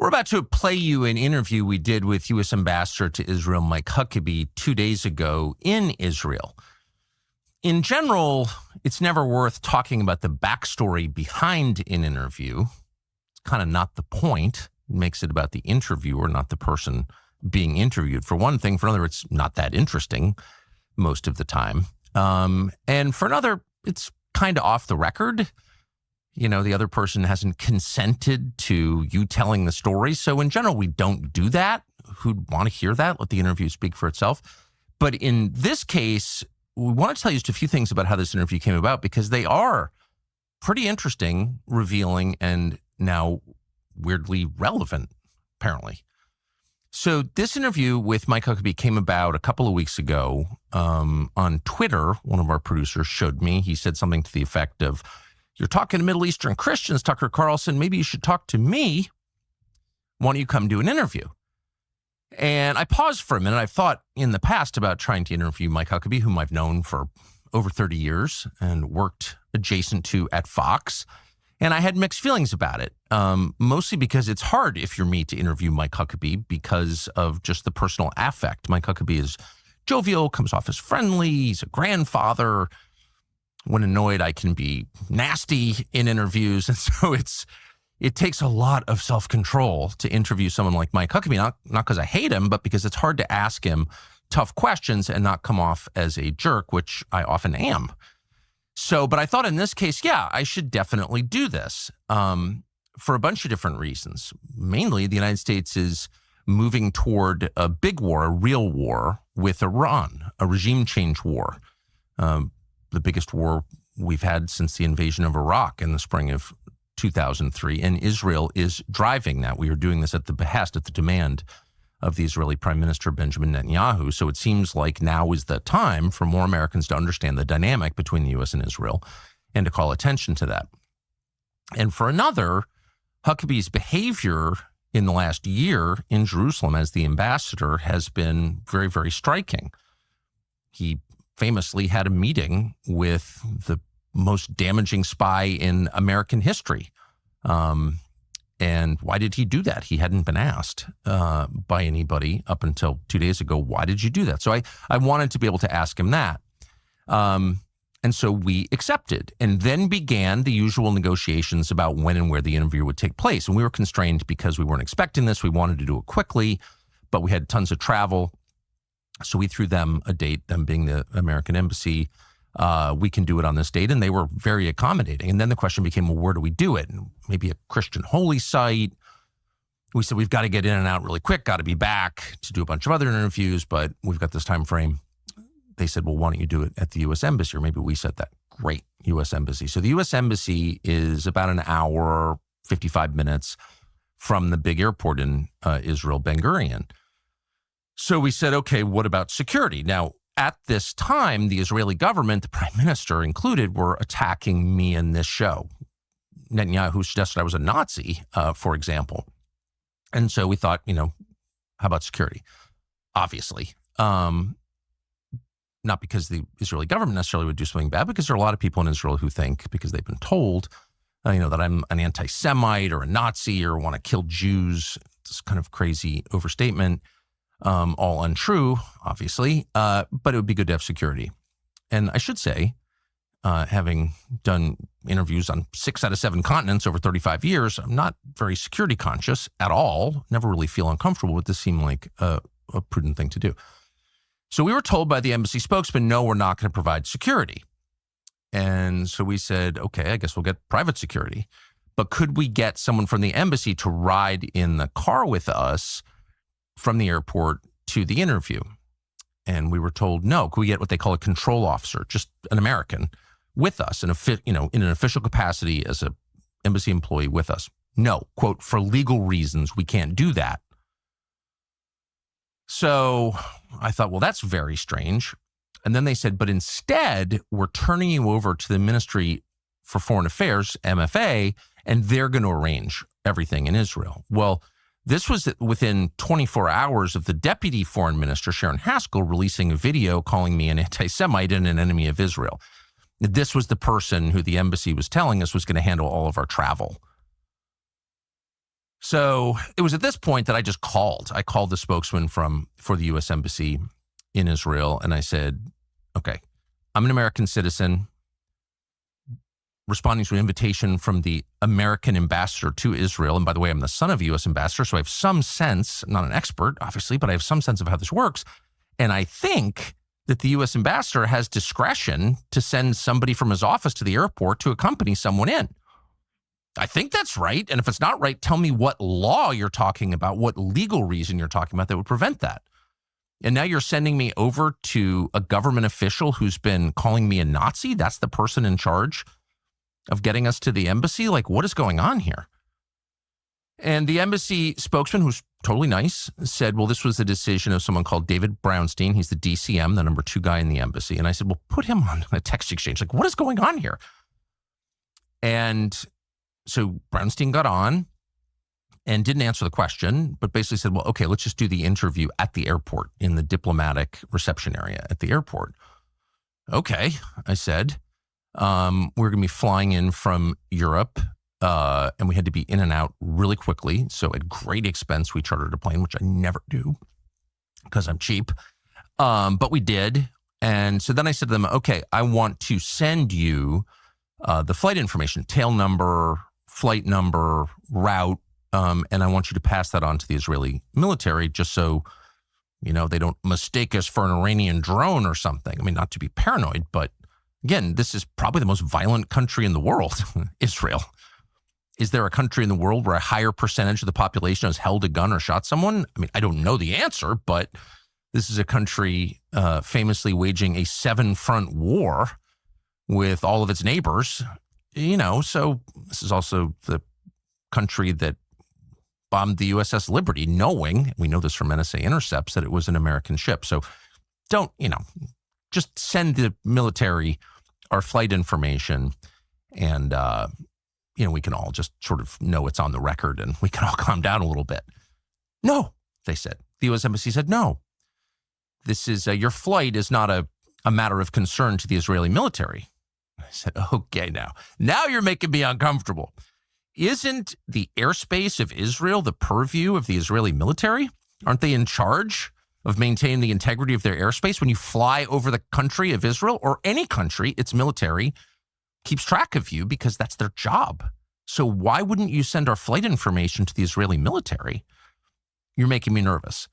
We're about to play you an interview we did with U.S. Ambassador to Israel, Mike Huckabee, 2 days ago in Israel. In general, it's never worth talking about the backstory behind an interview. It's kind of not the point. It makes it about the interviewer, not the person being interviewed. For one thing. For another, it's not that interesting most of the time. And for another, it's kind of off the record. You know, the other person hasn't consented to you telling the story. So in general, we don't do that. Who'd want to hear that? Let the interview speak for itself. But in this case, we want to tell you just a few things about how this interview came about because they are pretty interesting, revealing, and now weirdly relevant, apparently. So this interview with Mike Huckabee came about a couple of weeks ago on Twitter. One of our producers showed me. He said something to the effect of, "You're talking to Middle Eastern Christians, Tucker Carlson. Maybe you should talk to me. Why don't you come do an interview?" And I paused for a minute. I've thought in the past about trying to interview Mike Huckabee, whom I've known for over 30 years and worked adjacent to at Fox. And I had mixed feelings about it, mostly because it's hard if you're me to interview Mike Huckabee because of just the personal affect. Mike Huckabee is jovial, comes off as friendly. He's a grandfather. When annoyed, I can be nasty in interviews. And so it takes a lot of self-control to interview someone like Mike Huckabee, not because I hate him, but because it's hard to ask him tough questions and not come off as a jerk, which I often am. So, but I thought in this case, yeah, I should definitely do this for a bunch of different reasons. Mainly, the United States is moving toward a big war, a real war with Iran, a regime change war. The biggest war we've had since the invasion of Iraq in the spring of 2003, and Israel is driving that. We are doing this at the behest, at the demand of the Israeli Prime Minister Benjamin Netanyahu. So it seems like now is the time for more Americans to understand the dynamic between the U.S. and Israel and to call attention to that. And for another, Huckabee's behavior in the last year in Jerusalem as the ambassador has been very, very striking. He famously had a meeting with the most damaging spy in American history. And why did he do that? He hadn't been asked by anybody up until 2 days ago, why did you do that? So I wanted to be able to ask him that. And so we accepted and then began the usual negotiations about when and where the interview would take place. And we were constrained because we weren't expecting this. We wanted to do it quickly, but we had tons of travel. So we threw them a date, them being the American embassy. We can do it on this date. And they were very accommodating. And then the question became, well, where do we do it? And maybe a Christian holy site. We said, we've got to get in and out really quick, got to be back to do a bunch of other interviews, but we've got this time frame. They said, well, why don't you do it at the U.S. Embassy? Or maybe we said that. Great, U.S. Embassy. So the U.S. Embassy is about an hour, 55 minutes from the big airport in Israel, Ben Gurion. So we said, okay, what about security? Now, at this time, the Israeli government, the prime minister included, were attacking me in this show. Netanyahu suggested I was a Nazi, for example. And so we thought, how about security? Obviously. Not because the Israeli government necessarily would do something bad, because there are a lot of people in Israel who think, because they've been told, that I'm an anti-Semite or a Nazi or want to kill Jews. It's kind of crazy overstatement. All untrue, obviously, but it would be good to have security. And I should say, having done interviews on 6 out of 7 continents over 35 years, I'm not very security conscious at all. Never really feel uncomfortable, but this seemed like a prudent thing to do. So we were told by the embassy spokesman, no, we're not going to provide security. And so we said, okay, I guess we'll get private security. But could we get someone from the embassy to ride in the car with us from the airport to the interview? And we were told, no. Could we get what they call a control officer, just an American, with us, in an official capacity as an embassy employee with us? No, quote, for legal reasons, we can't do that. So I thought, well, that's very strange. And then they said, but instead, we're turning you over to the Ministry for Foreign Affairs, MFA, and they're going to arrange everything in Israel. Well, this was within 24 hours of the Deputy Foreign Minister, Sharon Haskell, releasing a video calling me an anti-Semite and an enemy of Israel. This was the person who the embassy was telling us was going to handle all of our travel. So it was at this point that I just called. I called the spokesman for the U.S. Embassy in Israel, and I said, okay, I'm an American citizen responding to an invitation from the American ambassador to Israel. And by the way, I'm the son of a U.S. ambassador, so I have some sense, not an expert, obviously, but I have some sense of how this works. And I think that the U.S. ambassador has discretion to send somebody from his office to the airport to accompany someone in. I think that's right. And if it's not right, tell me what law you're talking about, what legal reason you're talking about that would prevent that. And now you're sending me over to a government official who's been calling me a Nazi? That's the person in charge of getting us to the embassy? Like, what is going on here? And the embassy spokesman, who's totally nice, said, well, this was the decision of someone called David Brownstein. He's the DCM, the number 2 guy in the embassy. And I said, well, put him on a text exchange. Like, what is going on here? And so Brownstein got on and didn't answer the question, but basically said, well, okay, let's just do the interview at the airport in the diplomatic reception area at the airport. Okay, I said, we're going to be flying in from Europe, and we had to be in and out really quickly. So at great expense, we chartered a plane, which I never do because I'm cheap. But we did. And so then I said to them, okay, I want to send you the flight information, tail number, flight number, route, and I want you to pass that on to the Israeli military just so, they don't mistake us for an Iranian drone or something. I mean, not to be paranoid, but again, this is probably the most violent country in the world, Israel. Is there a country in the world where a higher percentage of the population has held a gun or shot someone? I mean, I don't know the answer, but this is a country famously waging a 7-front war with all of its neighbors, so this is also the country that bombed the USS Liberty, knowing, we know this from NSA intercepts, that it was an American ship. So don't, just send the military our flight information and, we can all just sort of know it's on the record and we can all calm down a little bit. No, they said. The U.S. Embassy said, no, this is, your flight is not a matter of concern to the Israeli military. I said, okay, now you're making me uncomfortable. Isn't the airspace of Israel the purview of the Israeli military? Aren't they in charge of maintaining the integrity of their airspace? When you fly over the country of Israel or any country, its military keeps track of you because that's their job. So why wouldn't you send our flight information to the Israeli military? You're making me nervous.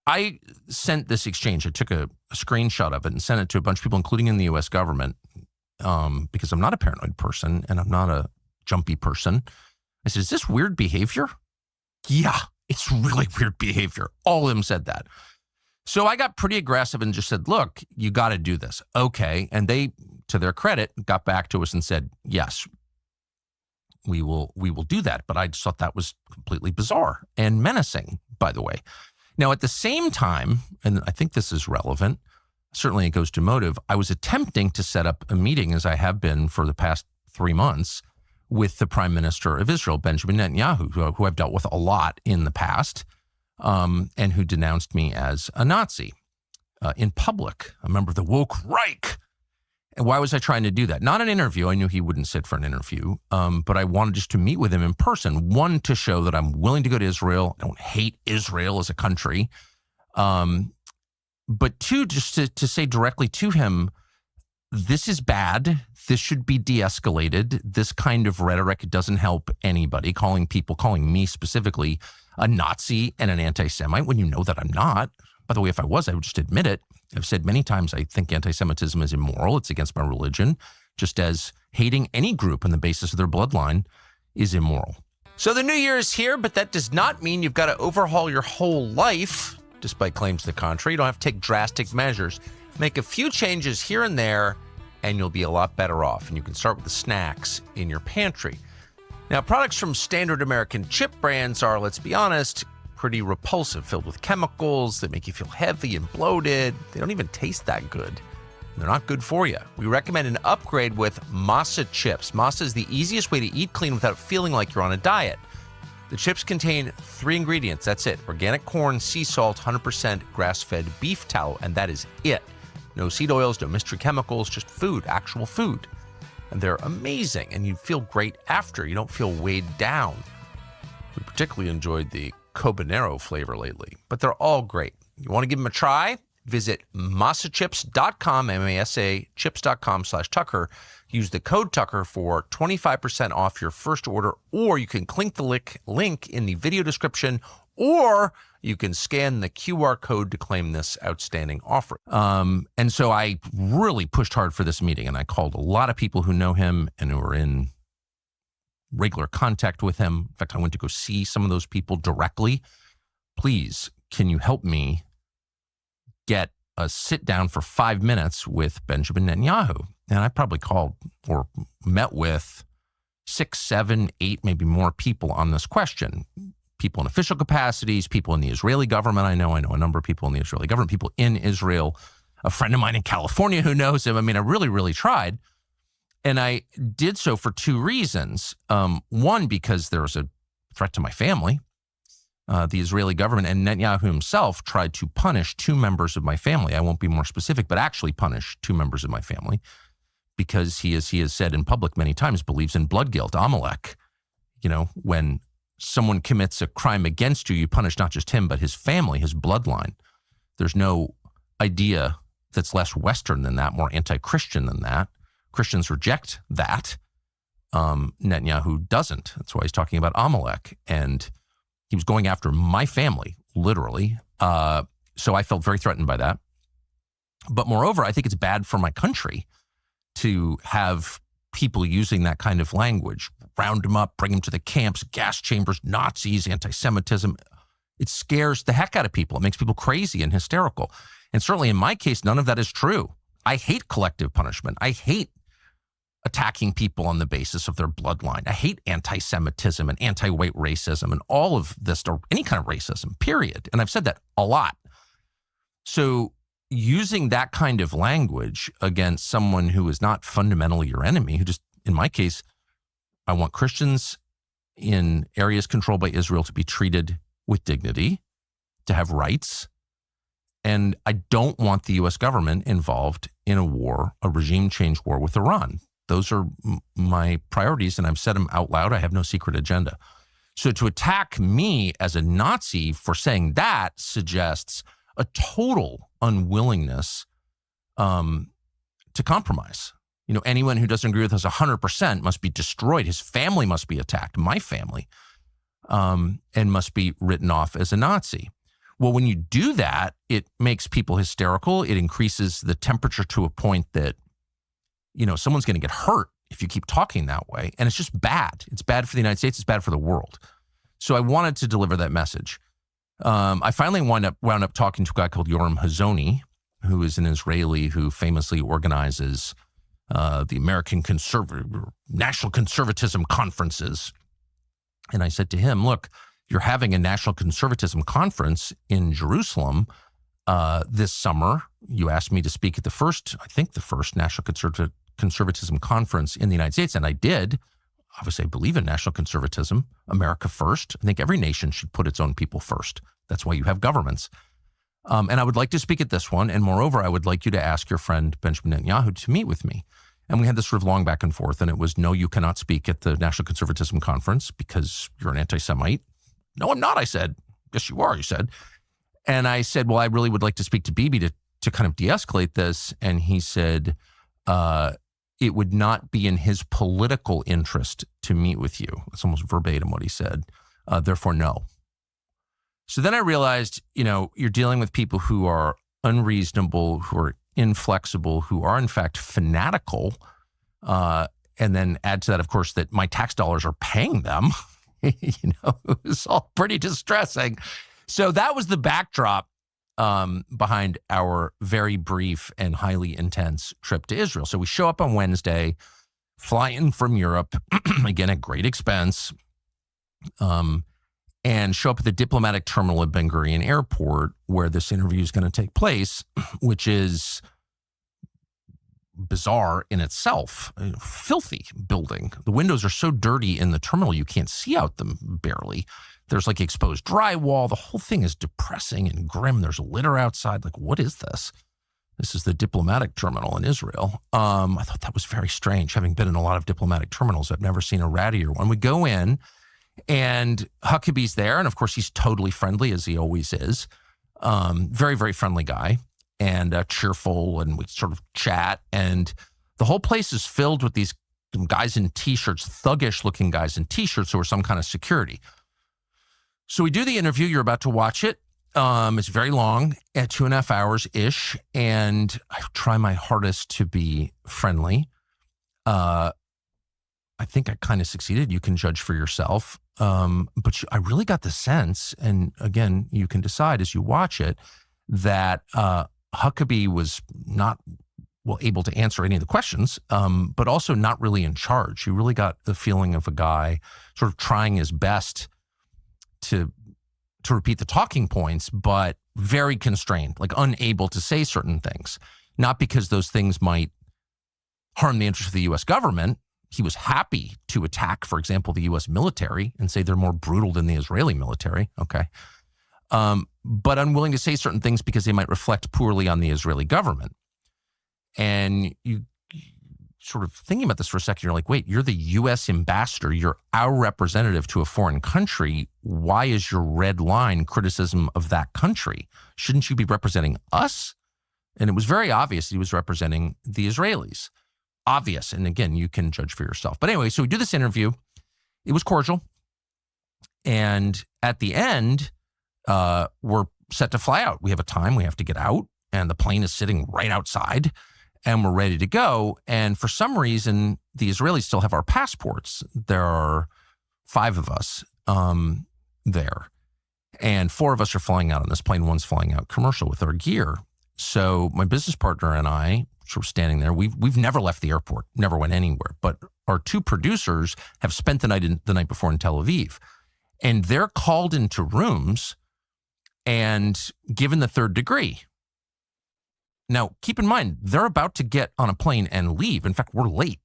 I sent this exchange. I took a screenshot of it and sent it to a bunch of people, including in the U.S. government, because I'm not a paranoid person and I'm not a jumpy person. I said, is this weird behavior? Yeah, it's really weird behavior. All of them said that. So I got pretty aggressive and just said, look, you got to do this. Okay. And they, to their credit, got back to us and said, yes, we will do that. But I just thought that was completely bizarre and menacing, by the way. Now, at the same time, and I think this is relevant, certainly it goes to motive, I was attempting to set up a meeting, as I have been for the past 3 months, with the Prime Minister of Israel, Benjamin Netanyahu, who I've dealt with a lot in the past, and who denounced me as a Nazi in public, a member of the woke Reich. And why was I trying to do that? Not an interview. I knew he wouldn't sit for an interview, but I wanted just to meet with him in person. One, to show that I'm willing to go to Israel. I don't hate Israel as a country. But two, just to say directly to him, this is bad. This should be de-escalated. This kind of rhetoric doesn't help anybody. Calling me specifically, a Nazi and an anti-Semite when you know that I'm not. By the way, if I was, I would just admit it. I've said many times I think anti-Semitism is immoral. It's against my religion, just as hating any group on the basis of their bloodline is immoral. So the new year is here, but that does not mean you've got to overhaul your whole life, despite claims to the contrary. You don't have to take drastic measures. Make a few changes here and there, and you'll be a lot better off. And you can start with the snacks in your pantry. Now, products from standard American chip brands are, let's be honest, pretty repulsive, filled with chemicals that make you feel heavy and bloated. They don't even taste that good. They're not good for you. We recommend an upgrade with Masa chips. Masa is the easiest way to eat clean without feeling like you're on a diet. The chips contain 3 ingredients. That's it. Organic corn, sea salt, 100% grass-fed beef tallow, and that is it. No seed oils, no mystery chemicals, just food, actual food. And they're amazing, and you feel great after. You don't feel weighed down. We particularly enjoyed the Cobanero flavor lately, but they're all great. You want to give them a try? Visit masachips.com, M-A-S-A, chips.com/Tucker. Use the code Tucker for 25% off your first order, or you can click the link in the video description, or you can scan the QR code to claim this outstanding offer. And so I really pushed hard for this meeting, and I called a lot of people who know him and who are in regular contact with him. In fact, I went to go see some of those people directly. Please, can you help me get a sit down for 5 minutes with Benjamin Netanyahu? And I probably called or met with 6, 7, 8, maybe more people on this question. People in official capacities, people in the Israeli government. I know a number of people in the Israeli government, people in Israel, a friend of mine in California who knows him. I mean, I really, really tried. And I did so for 2 reasons. One, because there was a threat to my family. The Israeli government and Netanyahu himself tried to punish 2 members of my family. I won't be more specific, but actually punish 2 members of my family because he has said in public many times, believes in blood guilt, Amalek. You know, when someone commits a crime against you, you punish not just him, but his family, his bloodline. There's no idea that's less Western than that, more anti-Christian than that. Christians reject that. Netanyahu doesn't. That's why he's talking about Amalek. And he was going after my family, literally. So I felt very threatened by that. But moreover, I think it's bad for my country to have people using that kind of language. Round them up, bring them to the camps, gas chambers, Nazis, anti-Semitism. It scares the heck out of people. It makes people crazy and hysterical. And certainly in my case, none of that is true. I hate collective punishment. I hate attacking people on the basis of their bloodline. I hate anti-Semitism and anti-white racism and all of this, or any kind of racism, period. And I've said that a lot. So using that kind of language against someone who is not fundamentally your enemy, who just, in my case, I want Christians in areas controlled by Israel to be treated with dignity, to have rights. And I don't want the U.S. government involved in a war, a regime change war with Iran. Those are my priorities, and I've said them out loud. I have no secret agenda. So to attack me as a Nazi for saying that suggests a total unwillingness to compromise. You know, anyone who doesn't agree with us 100% must be destroyed. His family must be attacked, my family, and must be written off as a Nazi. Well, when you do that, it makes people hysterical. It increases the temperature to a point that, you know, someone's going to get hurt if you keep talking that way. And it's just bad. It's bad for the United States. It's bad for the world. So I wanted to deliver that message. I finally wound up talking to a guy called Yoram Hazony, who is an Israeli who famously organizes the American National Conservatism conferences. And I said to him, look, you're having a National Conservatism conference in Jerusalem this summer. You asked me to speak at the first National Conservatism conference in the United States, and I did. Obviously, I believe in national conservatism, America first. I think every nation should put its own people first. That's why you have governments. And I would like to speak at this one. And moreover, I would like you to ask your friend Benjamin Netanyahu to meet with me. And we had this sort of long back and forth, and it was, no, you cannot speak at the National Conservatism Conference because you're an anti-Semite. No, I'm not, I said. Yes, you are, he said. And I said, well, I really would like to speak to Bibi to kind of de-escalate this. And he said, it would not be in his political interest to meet with you. That's almost verbatim what he said. Therefore, no. So then I realized, you know, you're dealing with people who are unreasonable, who are inflexible, who are in fact fanatical. And then add to that, of course, that my tax dollars are paying them. You know, it was all pretty distressing. So that was the backdrop behind our very brief and highly intense trip to Israel. So we show up on Wednesday, fly in from Europe, again, at great expense, and show up at the diplomatic terminal at Ben Gurion Airport where this interview is going to take place, which is bizarre in itself. A filthy building. The windows are so dirty in the terminal you can't see out them barely. There's like exposed drywall. The whole thing is depressing and grim. There's litter outside. Like, what is this? This is the diplomatic terminal in Israel. I thought that was very strange. Having been in a lot of diplomatic terminals, I've never seen a rattier one. We go in, And Huckabee's there. And of course, he's totally friendly, as he always is. Very, very friendly guy and cheerful. And we sort of chat. And the whole place is filled with these guys in T-shirts, thuggish looking guys in T-shirts who are some kind of security. So we do the interview. You're about to watch it. It's very long, at 2.5 hours-ish. And I try my hardest to be friendly. I think I kind of succeeded. You can judge for yourself. But I really got the sense, and again, you can decide as you watch it, that Huckabee was not able to answer any of the questions, but also not really in charge. You really got the feeling of a guy sort of trying his best to repeat the talking points, but very constrained, like unable to say certain things, not because those things might harm the interests of the U.S. government. He was happy to attack, for example, the U.S. military and say they're more brutal than the Israeli military. Okay. But unwilling to say certain things because they might reflect poorly on the Israeli government. And you sort of thinking about this for a second, you're like, wait, you're the U.S. ambassador. You're our representative to a foreign country. Why is your red line criticism of that country? Shouldn't you be representing us? And it was very obvious he was representing the Israelis. Obvious. And again, you can judge for yourself. But anyway, so we do this interview. It was cordial. And at the end, we're set to fly out. We have a time. We have to get out. And the plane is sitting right outside. And we're ready to go. And for some reason, the Israelis still have our passports. There are 5 of us there. And 4 of us are flying out on this plane. One's flying out commercial with our gear. So my business partner and I, sort of standing there, we've never left the airport, never went anywhere. But our 2 producers have spent the night before in Tel Aviv. And they're called into rooms and given the 3rd degree. Now, keep in mind, they're about to get on a plane and leave. In fact, we're late.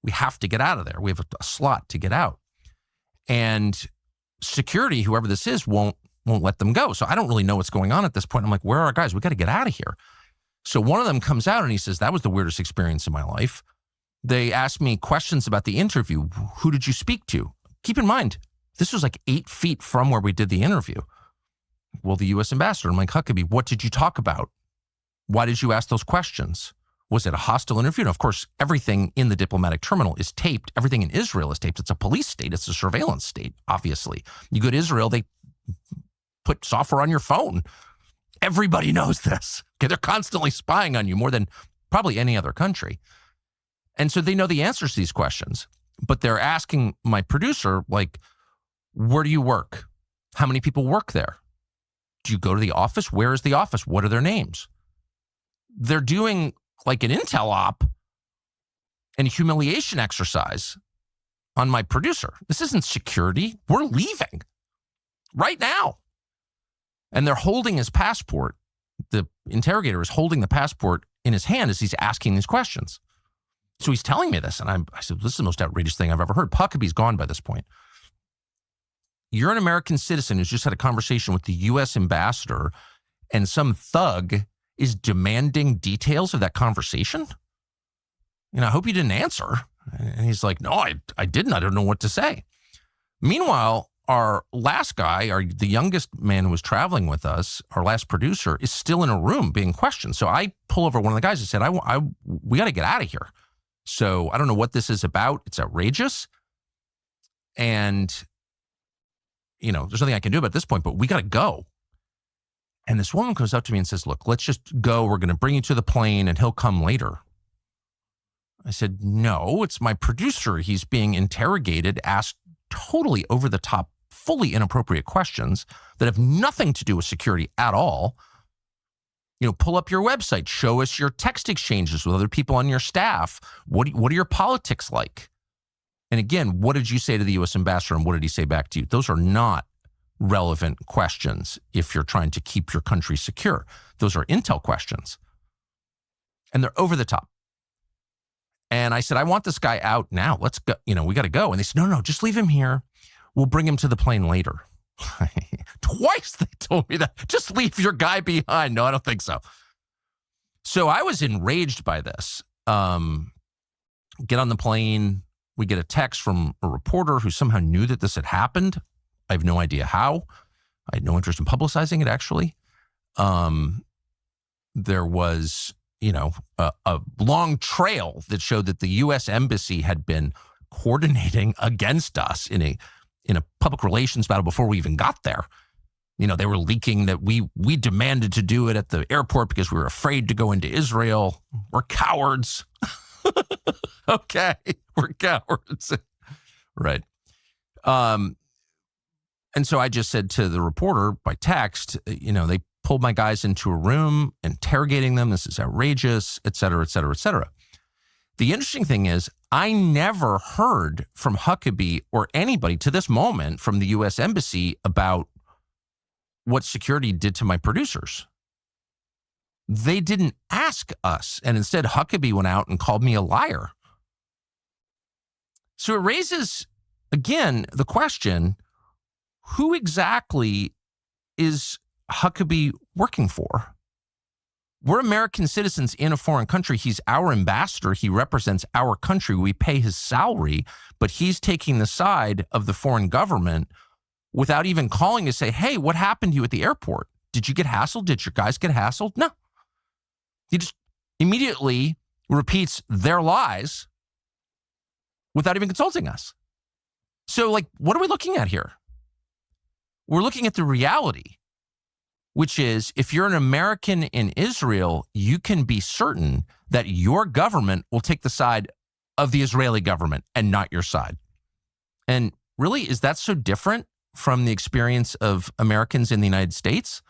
We have to get out of there. We have a slot to get out. And security, whoever this is, won't let them go. So I don't really know what's going on at this point. I'm like, where are our guys? We got to get out of here. So one of them comes out and he says, that was the weirdest experience in my life. They asked me questions about the interview. Who did you speak to? Keep in mind, this was like 8 feet from where we did the interview. Well, the U.S. ambassador. I'm like, Huckabee, what did you talk about? Why did you ask those questions? Was it a hostile interview? And of course, everything in the diplomatic terminal is taped. Everything in Israel is taped. It's a police state. It's a surveillance state, obviously. You go to Israel, they put software on your phone. Everybody knows this. Okay, they're constantly spying on you more than probably any other country. And so they know the answers to these questions. But they're asking my producer, like, where do you work? How many people work there? Do you go to the office? Where is the office? What are their names? They're doing like an intel op and a humiliation exercise on my producer. This isn't security. We're leaving right now. And they're holding his passport. The interrogator is holding the passport in his hand as he's asking these questions. So he's telling me this. And I said, this is the most outrageous thing I've ever heard. Huckabee's gone by this point. You're an American citizen who's just had a conversation with the U.S. ambassador, and some thug is demanding details of that conversation? I hope you didn't answer. And he's like, no, I didn't. I don't know what to say. Meanwhile, our last guy, the youngest man who was traveling with us, our last producer, is still in a room being questioned. So I pull over one of the guys and said, we got to get out of here. So I don't know what this is about. It's outrageous. And, there's nothing I can do about this point, but we got to go. And this woman comes up to me and says, look, let's just go. We're going to bring you to the plane and he'll come later. I said, no, it's my producer. He's being interrogated, asked totally over the top, fully inappropriate questions that have nothing to do with security at all. Pull up your website, show us your text exchanges with other people on your staff. What are your politics like? And again, what did you say to the U.S. ambassador and what did he say back to you? Those are not relevant questions if you're trying to keep your country secure. Those are intel questions. And they're over the top. And I said, I want this guy out now. Let's go. We got to go. And they said, no, just leave him here. We'll bring him to the plane later. Twice they told me that. Just leave your guy behind. No, I don't think so. So I was enraged by this. Get on the plane. We get a text from a reporter who somehow knew that this had happened. I have no idea how. I had no interest in publicizing it, actually. There was, a long trail that showed that the U.S. Embassy had been coordinating against us in a public relations battle before we even got there. They were leaking that we demanded to do it at the airport because we were afraid to go into Israel. We're cowards. Okay, we're cowards. Right. And so I just said to the reporter by text, they pulled my guys into a room, interrogating them. This is outrageous, et cetera, et cetera, et cetera. The interesting thing is I never heard from Huckabee or anybody to this moment from the U.S. Embassy about what security did to my producers. They didn't ask us. And instead, Huckabee went out and called me a liar. So it raises, again, the question, who exactly is Huckabee working for? We're American citizens in a foreign country. He's our ambassador. He represents our country. We pay his salary, but he's taking the side of the foreign government without even calling to say, hey, what happened to you at the airport? Did you get hassled? Did your guys get hassled? No. He just immediately repeats their lies without even consulting us. So, what are we looking at here? We're looking at the reality, which is if you're an American in Israel, you can be certain that your government will take the side of the Israeli government and not your side. And really, is that so different from the experience of Americans in the United States?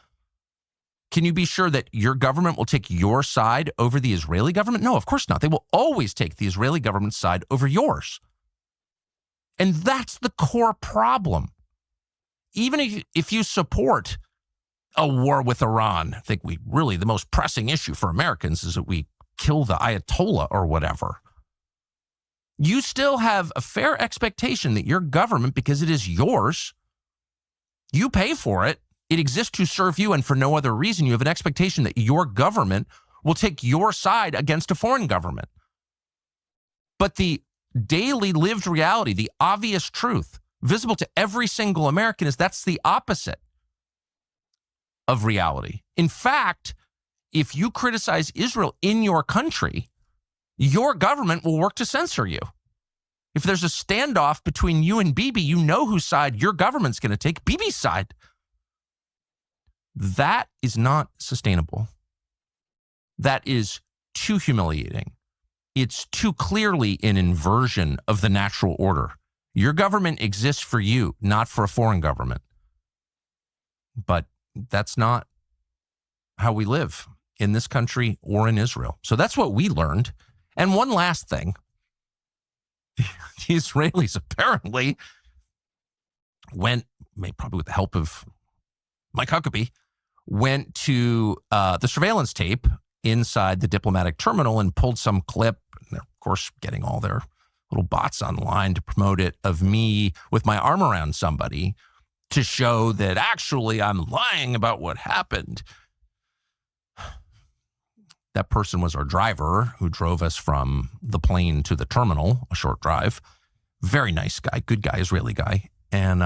Can you be sure that your government will take your side over the Israeli government? No, of course not. They will always take the Israeli government's side over yours. And that's the core problem. Even if you support a war with Iran, I think the most pressing issue for Americans is that we kill the Ayatollah or whatever. You still have a fair expectation that your government, because it is yours, you pay for it, it exists to serve you, and for no other reason, you have an expectation that your government will take your side against a foreign government. But the daily lived reality, the obvious truth, visible to every single American, is that's the opposite of reality. In fact, if you criticize Israel in your country, your government will work to censor you. If there's a standoff between you and Bibi, you know whose side your government's going to take, Bibi's side. That is not sustainable. That is too humiliating. It's too clearly an inversion of the natural order. Your government exists for you, not for a foreign government. But that's not how we live in this country or in Israel. So that's what we learned. And one last thing. The Israelis apparently went, probably with the help of Mike Huckabee, went to the surveillance tape inside the diplomatic terminal and pulled some clip. And they're, of course, getting all their little bots online to promote it, of me with my arm around somebody to show that actually I'm lying about what happened. That person was our driver who drove us from the plane to the terminal, a short drive. Very nice guy, good guy, Israeli guy. And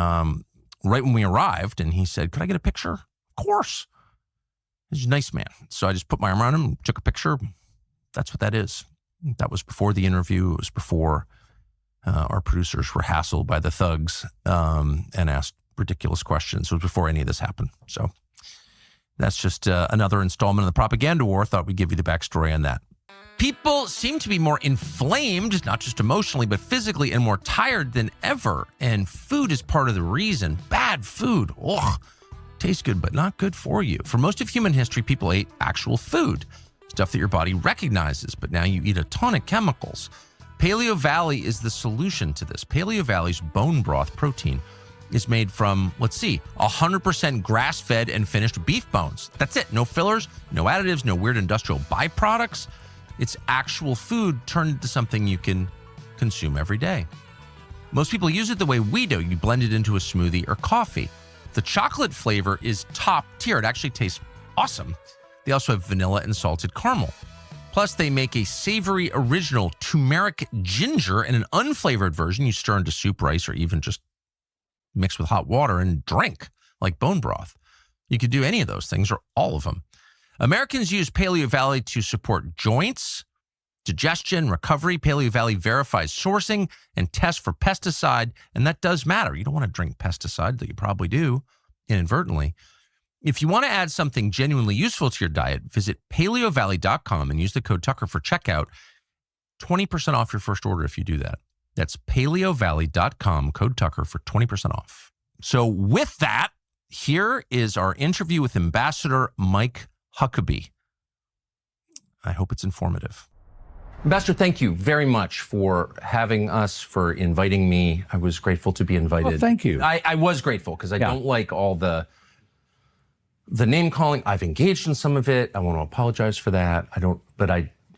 right when we arrived, and he said, could I get a picture? Of course. He's a nice man. So I just put my arm around him, took a picture. That's what that is. That was before the interview. It was before our producers were hassled by the thugs and asked ridiculous questions. It was before any of this happened. So that's just another installment of the propaganda war. Thought we'd give you the backstory on that. People seem to be more inflamed, not just emotionally, but physically, and more tired than ever. And food is part of the reason. Bad food. Ugh. Tastes good, but not good for you. For most of human history, people ate actual food, stuff that your body recognizes, but now you eat a ton of chemicals. Paleo Valley is the solution to this. Paleo Valley's bone broth protein is made from, 100% grass-fed and finished beef bones. That's it. No fillers, no additives, no weird industrial byproducts. It's actual food turned into something you can consume every day. Most people use it the way we do. You blend it into a smoothie or coffee. The chocolate flavor is top tier. It actually tastes awesome. They also have vanilla and salted caramel. Plus, they make a savory original turmeric ginger and an unflavored version you stir into soup, rice, or even just mix with hot water and drink like bone broth. You could do any of those things or all of them. Americans use Paleo Valley to support joints, digestion, recovery. Paleo Valley verifies sourcing and tests for pesticide, and that does matter. You don't want to drink pesticide, that you probably do inadvertently. If you want to add something genuinely useful to your diet, visit paleovalley.com and use the code Tucker for checkout. 20% off your first order if you do that. That's paleovalley.com, code Tucker for 20% off. So with that, here is our interview with Ambassador Mike Huckabee. I hope it's informative. Ambassador, thank you very much for having us, for inviting me. I was grateful to be invited. Well, thank you. I was grateful because I don't like all the name calling. I've engaged in some of it. I want to apologize for that.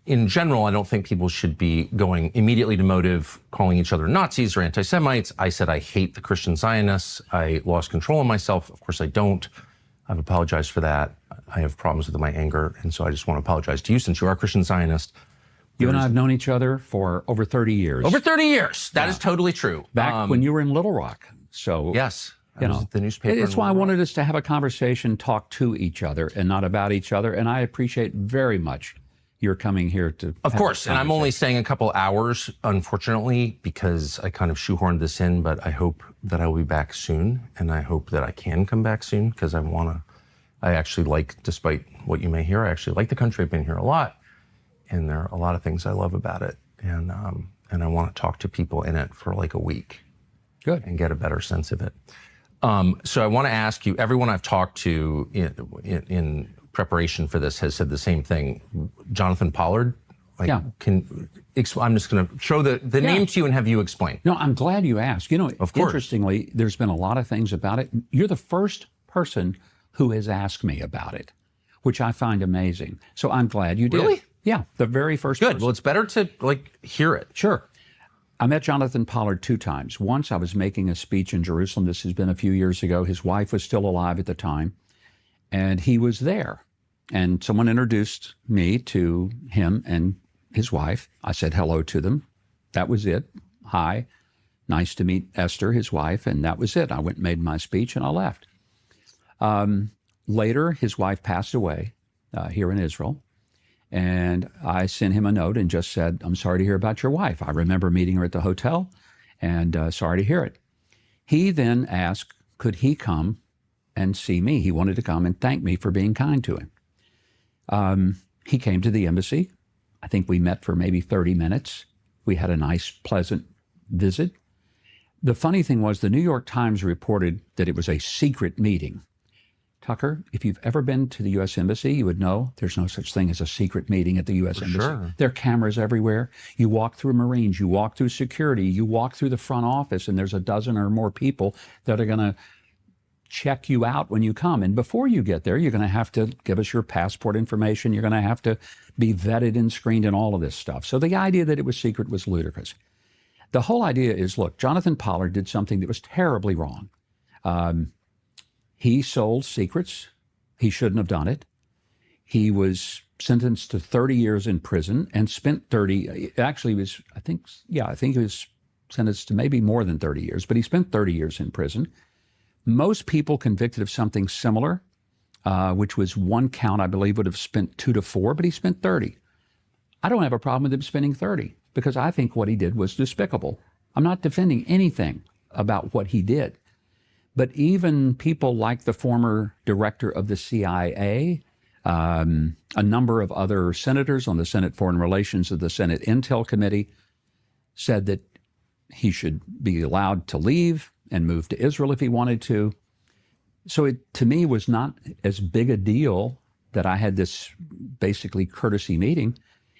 In general, I don't think people should be going immediately to motive, calling each other Nazis or anti-Semites. I said I hate the Christian Zionists. I lost control of myself. Of course I don't. I've apologized for that. I have problems with my anger, and so I just want to apologize to you since you are a Christian Zionist. You and I have known each other for over 30 years. Over 30 years. That is totally true. Back when you were in Little Rock. So yes, I was at the newspaper. It's why I wanted us to have a conversation, talk to each other and not about each other. And I appreciate very much your coming here to. Of course, and I'm only staying a couple hours, unfortunately, because I kind of shoehorned this in. But I hope that I will be back soon, and I hope that I can come back soon because I actually like, despite what you may hear, I actually like the country. I've been here a lot. And there are a lot of things I love about it. And I want to talk to people in it for like a week. Good. And get a better sense of it. So I want to ask you, everyone I've talked to in preparation for this has said the same thing. Jonathan Pollard? I'm just going to throw the name to you and have you explain. No, I'm glad you asked. Of course. Interestingly, there's been a lot of things about it. You're the first person who has asked me about it, which I find amazing. So I'm glad you did. Really? Yeah, the very first Good. person. Well, it's better to hear it. Sure. I met Jonathan Pollard 2 times. Once I was making a speech in Jerusalem. This has been a few years ago. His wife was still alive at the time, and he was there. And someone introduced me to him and his wife. I said hello to them. That was it. Hi. Nice to meet Esther, his wife, and that was it. I went and made my speech, and I left. Later, his wife passed away here in Israel. And I sent him a note and just said, I'm sorry to hear about your wife. I remember meeting her at the hotel, and sorry to hear it. He then asked, could he come and see me? He wanted to come and thank me for being kind to him. He came to the embassy. I think we met for maybe 30 minutes. We had a nice, pleasant visit. The funny thing was the New York Times reported that it was a secret meeting. Tucker, if you've ever been to the U.S. Embassy, you would know there's no such thing as a secret meeting at the U.S. Embassy. Sure. There are cameras everywhere. You walk through Marines, you walk through security, you walk through the front office, and there's a dozen or more people that are going to check you out when you come. And before you get there, you're going to have to give us your passport information. You're going to have to be vetted and screened and all of this stuff. So the idea that it was secret was ludicrous. The whole idea is, look, Jonathan Pollard did something that was terribly wrong. He sold secrets. He shouldn't have done it. He was sentenced to 30 years in prison and spent 30, actually was, I think he was sentenced to maybe more than 30 years, but he spent 30 years in prison. Most people convicted of something similar, which was one count, I believe, would have spent 2 to 4, but he spent 30. I don't have a problem with him spending 30 because I think what he did was despicable. I'm not defending anything about what he did. But even people like the former director of the CIA, a number of other senators on the Senate Foreign Relations of the Senate Intel Committee said that he should be allowed to leave and move to Israel if he wanted to. So it, to me, was not as big a deal that I had this basically courtesy meeting.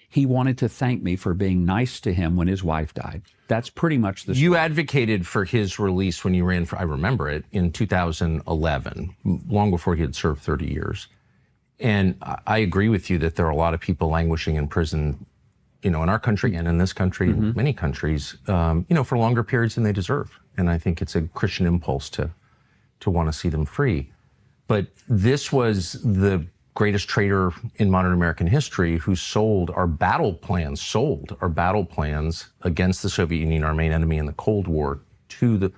He wanted to thank me for being nice to him when his wife died. That's pretty much the story. You advocated for his release when you ran for, I remember it, in 2011, long before he had served 30 years. And I agree with you that there are a lot of people languishing in prison, in our country and in this country, in many countries, for longer periods than they deserve. And I think it's a Christian impulse to want to see them free. But this was the greatest traitor in modern American history, who sold our battle plans against the Soviet Union, our main enemy in the Cold War, to the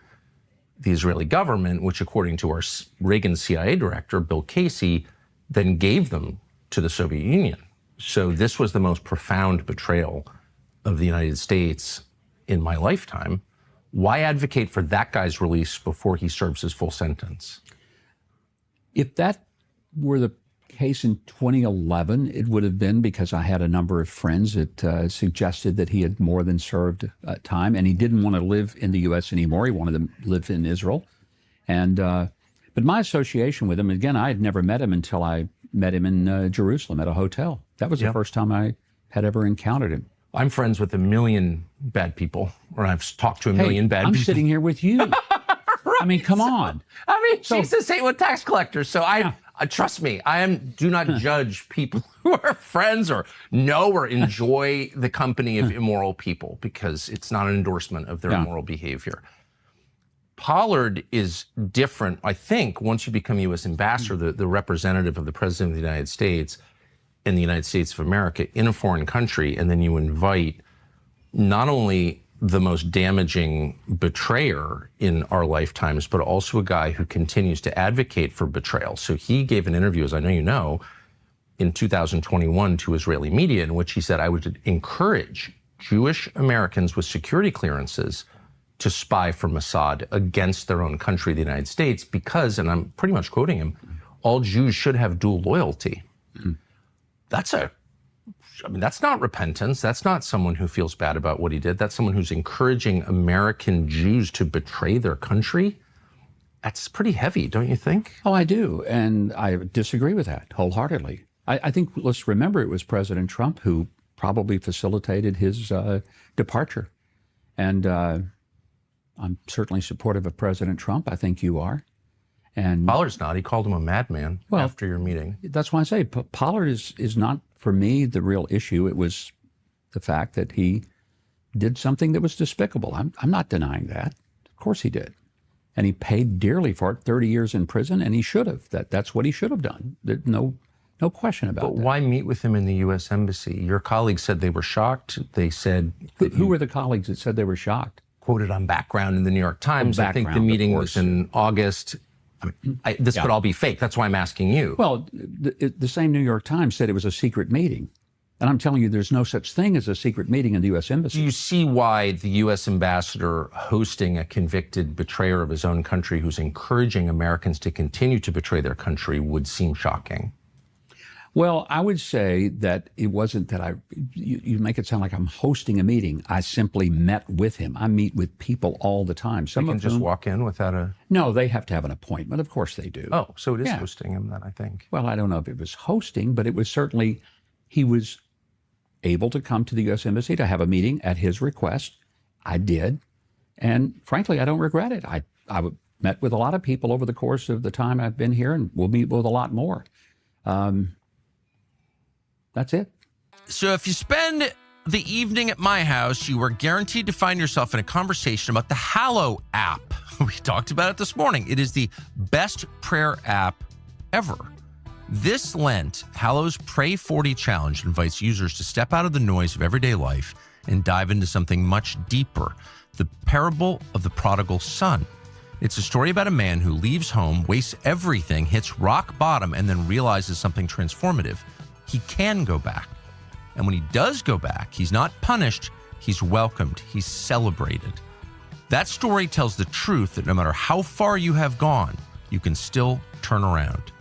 Israeli government, which, according to our Reagan CIA director, Bill Casey, then gave them to the Soviet Union. So this was the most profound betrayal of the United States in my lifetime. Why advocate for that guy's release before he serves his full sentence? If that were the case in 2011, it would have been because I had a number of friends that suggested that he had more than served time, and he didn't want to live in the U.S. anymore. He wanted to live in Israel. And but my association with him, again, I had never met him until I met him in Jerusalem at a hotel. That was the first time I had ever encountered him. I'm friends with a million bad people, or I've talked to a million bad people. I'm sitting here with you. Right. I mean, come on. I mean, Jesus ain't with tax collectors. So trust me, do not judge people who are friends or know or enjoy the company of immoral people, because it's not an endorsement of their immoral behavior. Pollard is different, I think, once you become U.S. ambassador, the representative of the President of the United States in the United States of America in a foreign country, and then you invite not only the most damaging betrayer in our lifetimes, but also a guy who continues to advocate for betrayal. So he gave an interview, as I know you know, in 2021 to Israeli media, in which he said, I would encourage Jewish Americans with security clearances to spy for Mossad against their own country, the United States, because, and I'm pretty much quoting him, all Jews should have dual loyalty. Mm-hmm. That's not repentance. That's not someone who feels bad about what he did. That's someone who's encouraging American Jews to betray their country. That's pretty heavy, don't you think? Oh, I do. And I disagree with that wholeheartedly. I think, let's remember, it was President Trump who probably facilitated his departure. And I'm certainly supportive of President Trump. I think you are. And Pollard's not. He called him a madman after your meeting. That's why I say Pollard is not, for me, the real issue. It was the fact that he did something that was despicable. I'm not denying that. Of course he did. And he paid dearly for it, 30 years in prison, and he should have. That's what he should have done. There's no question about that. But why meet with him in the U.S. Embassy? Your colleagues said they were shocked. They said... Who were the colleagues that said they were shocked? Quoted on Background in the New York Times. I think the meeting was in August. This could all be fake. That's why I'm asking you. Well, the same New York Times said it was a secret meeting. And I'm telling you, there's no such thing as a secret meeting in the U.S. Embassy. Do you see why the U.S. ambassador hosting a convicted betrayer of his own country who's encouraging Americans to continue to betray their country would seem shocking? Well, I would say that it wasn't that you make it sound like I'm hosting a meeting. I simply met with him. I meet with people all the time. Some can just walk in without a... No, they have to have an appointment. Of course they do. Oh, so it is hosting him then, I think. Well, I don't know if it was hosting, but it was certainly, he was able to come to the U.S. Embassy to have a meeting at his request. I did. And frankly, I don't regret it. I met with a lot of people over the course of the time I've been here, and we'll meet with a lot more. That's it. So if you spend the evening at my house, you are guaranteed to find yourself in a conversation about the Hallow app. We talked about it this morning. It is the best prayer app ever. This Lent, Hallow's Pray 40 Challenge invites users to step out of the noise of everyday life and dive into something much deeper, the parable of the prodigal son. It's a story about a man who leaves home, wastes everything, hits rock bottom, and then realizes something transformative. He can go back. And when he does go back, he's not punished, he's welcomed, he's celebrated. That story tells the truth that no matter how far you have gone, you can still turn around.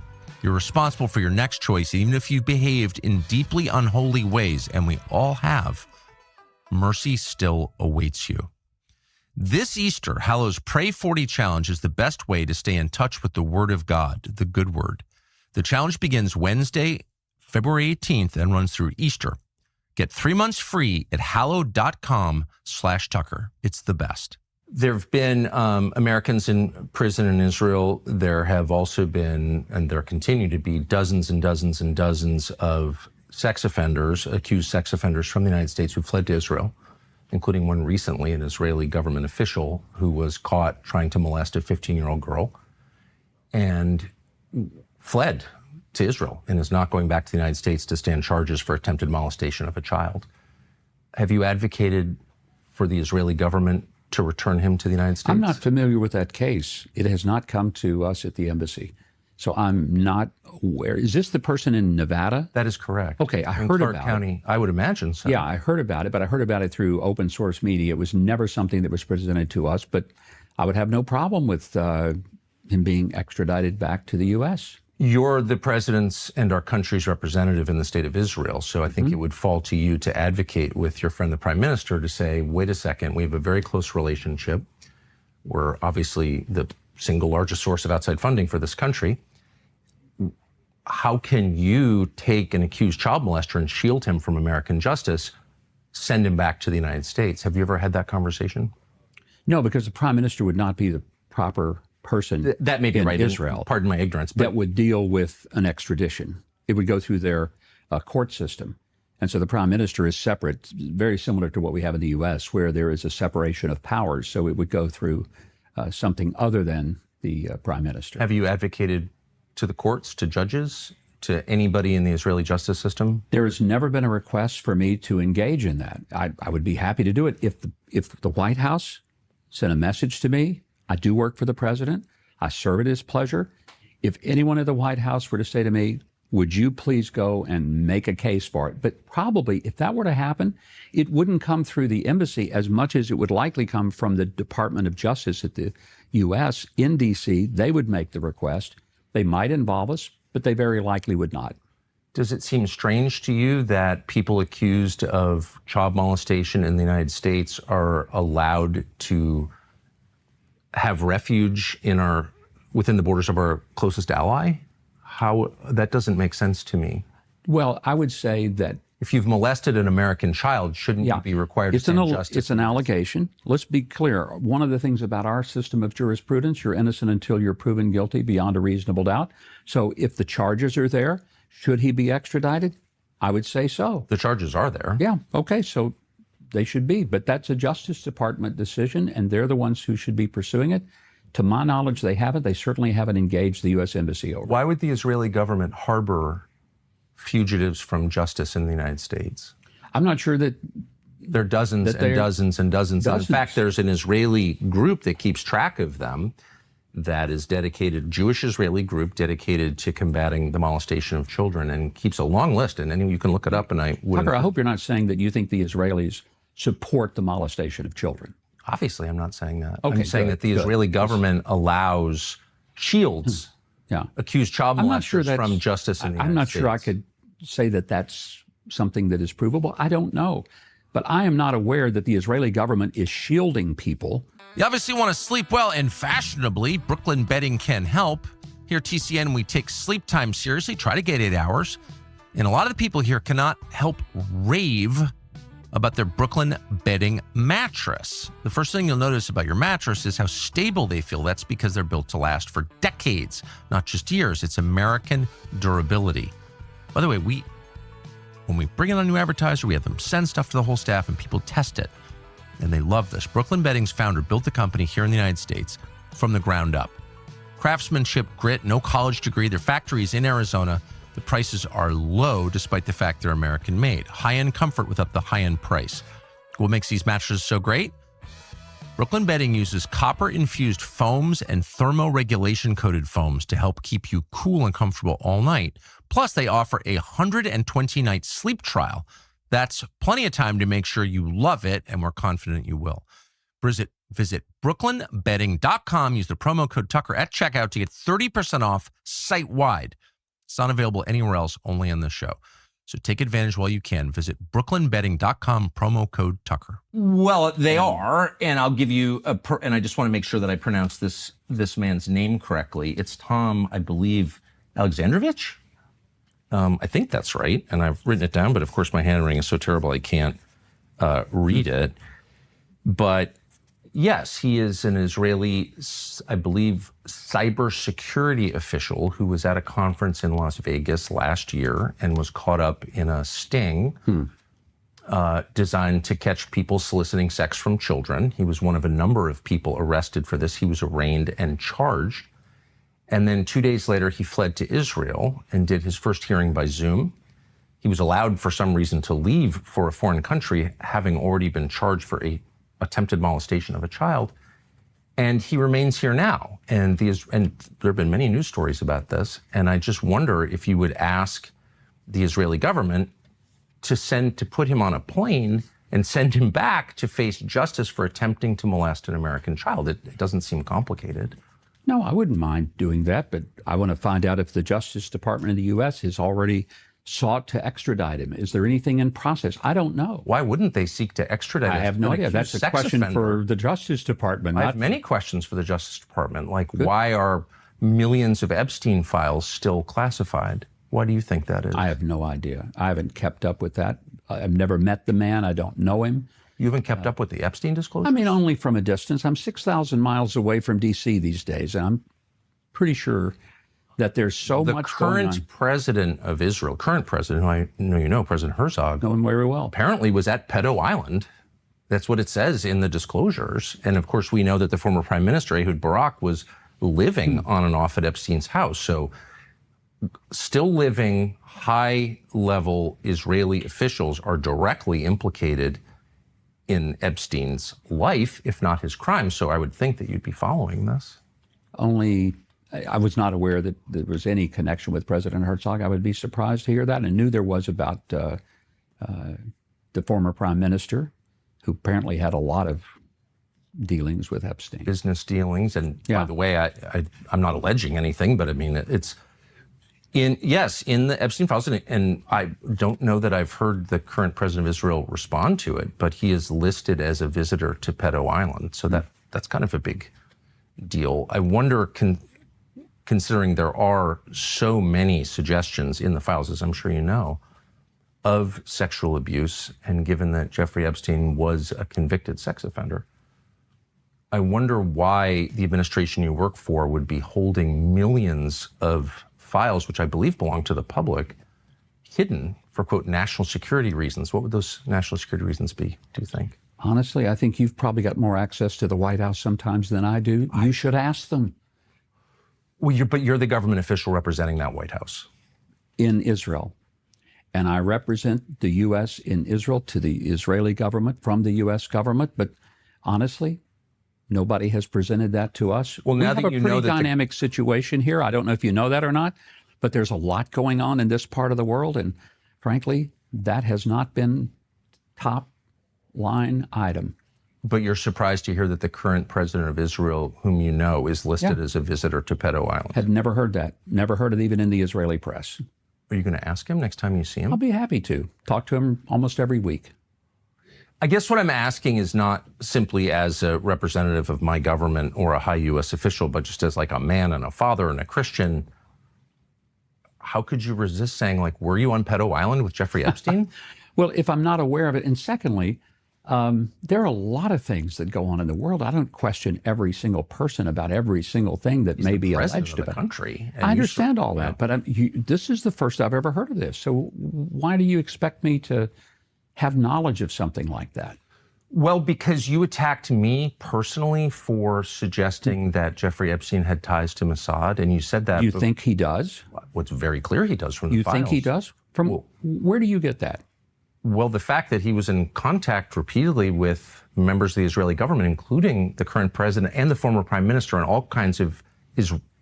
You're responsible for your next choice, even if you've behaved in deeply unholy ways, and we all have. Mercy still awaits you. This Easter, Hallow's Pray 40 Challenge is the best way to stay in touch with the Word of God, the good word. The challenge begins Wednesday, February 18th, and runs through Easter. Get 3 months free at hallow.com/Tucker. It's the best. There have been Americans in prison in Israel. There have also been, and there continue to be, dozens and dozens and dozens of sex offenders, accused sex offenders from the United States who fled to Israel, including one recently, an Israeli government official who was caught trying to molest a 15-year-old girl and fled to Israel and is not going back to the United States to stand charges for attempted molestation of a child. Have you advocated for the Israeli government to return him to the United States? I'm not familiar with that case. It has not come to us at the embassy. So I'm not aware. Is this the person in Nevada? That is correct. Okay, I in heard Clark about County, I would imagine so. Yeah, I heard about it, but I heard about it through open source media. It was never something that was presented to us, but I would have no problem with him being extradited back to the U.S. You're the president's and our country's representative in the state of Israel, so I think it would fall to you to advocate with your friend, the prime minister, to say, wait a second, we have a very close relationship. We're obviously the single largest source of outside funding for this country. How can you take an accused child molester and shield him from American justice, send him back to the United States? Have you ever had that conversation? No, because the prime minister would not be the proper person that may be in right. Israel. Pardon my ignorance. But that would deal with an extradition. It would go through their court system. And so the prime minister is separate, very similar to what we have in the U.S., where there is a separation of powers. So it would go through something other than the prime minister. Have you advocated to the courts, to judges, to anybody in the Israeli justice system? There has never been a request for me to engage in that. I would be happy to do it if the White House sent a message to me. I do work for the president. I serve at his pleasure. If anyone at the White House were to say to me, would you please go and make a case for it? But probably if that were to happen, it wouldn't come through the embassy as much as it would likely come from the Department of Justice at the U.S. in D.C. They would make the request. They might involve us, but they very likely would not. Does it seem strange to you that people accused of child molestation in the United States are allowed to have refuge within the borders of our closest ally? How that doesn't make sense to me. Well, I would say that if you've molested an American child, shouldn't you be required to stand justice? It's an allegation. Let's be clear. One of the things about our system of jurisprudence, you're innocent until you're proven guilty beyond a reasonable doubt. So if the charges are there, should he be extradited? I would say so. The charges are there. Yeah. Okay. So they should be. But that's a Justice Department decision, and they're the ones who should be pursuing it. To my knowledge, they haven't. They certainly haven't engaged the U.S. Embassy over it. Why would the Israeli government harbor fugitives from justice in the United States? I'm not sure that there are dozens and dozens and dozens. Dozens. In fact, there's an Israeli group that keeps track of them that is dedicated, Jewish Israeli group dedicated to combating the molestation of children, and keeps a long list. And you can look it up. And Tucker, I hope you're not saying that you think the Israelis support the molestation of children. Obviously, I'm not saying that. Okay, I'm saying that the Israeli government shields accused child molesters from justice in the United States. I'm not sure I could say that that's something that is provable. I don't know. But I am not aware that the Israeli government is shielding people. You obviously want to sleep well and fashionably. Brooklyn Bedding can help. Here at TCN, we take sleep time seriously, try to get 8 hours. And a lot of the people here cannot help rave about their Brooklyn Bedding mattress. The first thing you'll notice about your mattress is how stable they feel. That's because they're built to last for decades, not just years. It's American durability. By the way, when we bring in a new advertiser, we have them send stuff to the whole staff and people test it. And they love this. Brooklyn Bedding's founder built the company here in the United States from the ground up. Craftsmanship, grit, no college degree. Their factory is in Arizona. The prices are low despite the fact they're American made. High-end comfort without the high-end price. What makes these mattresses so great? Brooklyn Bedding uses copper-infused foams and thermoregulation coated foams to help keep you cool and comfortable all night. Plus, they offer a 120-night sleep trial. That's plenty of time to make sure you love it, and we're confident you will. Visit brooklynbedding.com. Use the promo code Tucker at checkout to get 30% off site-wide. It's not available anywhere else, only on this show. So take advantage while you can. Visit brooklynbedding.com, promo code Tucker. Well, they are, and I'll give you and I just want to make sure that I pronounce this man's name correctly. It's Tom, I believe, Alexandrovich? I think that's right, and I've written it down, but of course my handwriting is so terrible I can't read it. But yes, he is an Israeli, I believe, cybersecurity official who was at a conference in Las Vegas last year and was caught up in a sting designed to catch people soliciting sex from children. He was one of a number of people arrested for this. He was arraigned and charged. And then 2 days later, he fled to Israel and did his first hearing by Zoom. He was allowed for some reason to leave for a foreign country, having already been charged for a attempted molestation of a child. And he remains here now. And there have been many news stories about this. And I just wonder if you would ask the Israeli government to put him on a plane and send him back to face justice for attempting to molest an American child. It doesn't seem complicated. No, I wouldn't mind doing that, but I want to find out if the Justice Department of the U.S. has already sought to extradite him. Is there anything in process? I don't know. Why wouldn't they seek to extradite him? I have no idea. That's a question for the Justice Department. I have many questions for the Justice Department, like why are millions of Epstein files still classified? Why do you think that is? I have no idea. I haven't kept up with that. I've never met the man. I don't know him. You haven't kept up with the Epstein disclosure? I mean, only from a distance. I'm 6,000 miles away from D.C. these days, and I'm pretty sure that there's so much going on. The current president of Israel, current president, who I know you know, President Herzog, Know him very well. apparently was at Pedo Island. That's what it says in the disclosures. And of course, we know that the former prime minister, Ehud Barak, was living on and off at Epstein's house. So still living high-level Israeli officials are directly implicated in Epstein's life, if not his crime. So I would think that you'd be following this. Only I was not aware that there was any connection with President Herzog. I would be surprised to hear that. And knew there was about the former prime minister, who apparently had a lot of dealings with Epstein. Business dealings. And by the way, I'm not alleging anything, but I mean, it's in the Epstein files. And I don't know that I've heard the current president of Israel respond to it, but he is listed as a visitor to Pedo Island. So that's kind of a big deal. I wonder, considering there are so many suggestions in the files, as I'm sure you know, of sexual abuse, and given that Jeffrey Epstein was a convicted sex offender, I wonder why the administration you work for would be holding millions of files, which I believe belong to the public, hidden for, quote, national security reasons. What would those national security reasons be, do you think? Honestly, I think you've probably got more access to the White House sometimes than I do. You should ask them. Well, but you're the government official representing that White House. In Israel. And I represent the U.S. in Israel to the Israeli government from the U.S. government. But honestly, nobody has presented that to us. Well, now that you know that we have a pretty dynamic situation here. I don't know if you know that or not, but there's a lot going on in this part of the world. And frankly, that has not been top line item. But you're surprised to hear that the current president of Israel, whom you know, is listed as a visitor to Pedo Island. Had never heard that. Never heard it even in the Israeli press. Are you going to ask him next time you see him? I'll be happy to. Talk to him almost every week. I guess what I'm asking is not simply as a representative of my government or a high U.S. official, but just as like a man and a father and a Christian. How could you resist saying, like, were you on Pedo Island with Jeffrey Epstein? Well, if I'm not aware of it. And secondly, there are a lot of things that go on in the world. I don't question every single person about every single thing that may be alleged about. Country. I understand all that, but this is the first I've ever heard of this. So why do you expect me to have knowledge of something like that? Well, because you attacked me personally for suggesting that Jeffrey Epstein had ties to Mossad, and you said that. You think he does? Well, it's very clear he does from the files. You think he does? Where do you get that? Well, the fact that he was in contact repeatedly with members of the Israeli government, including the current president and the former prime minister, and all kinds of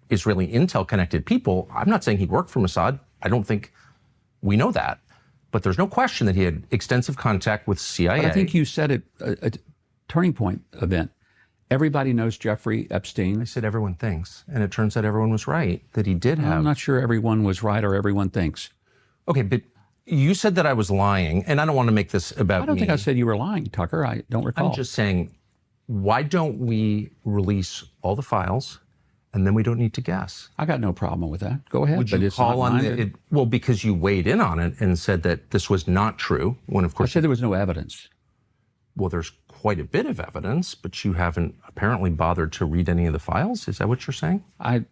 Israeli intel-connected people. I'm not saying he worked for Mossad. I don't think we know that. But there's no question that he had extensive contact with CIA. But I think you said it, a turning point event. Everybody knows Jeffrey Epstein. I said everyone thinks, and it turns out everyone was right, that he did have. I'm not sure everyone was right or everyone thinks. Okay, but you said that I was lying, and I don't want to make this about me. I don't think I said you were lying, Tucker. I don't recall. I'm just saying, why don't we release all the files, and then we don't need to guess? I got no problem with that. Go ahead. Would you call on it? Well, because you weighed in on it and said that this was not true, when of course... I said there was no evidence. Well, there's quite a bit of evidence, but you haven't apparently bothered to read any of the files. Is that what you're saying? I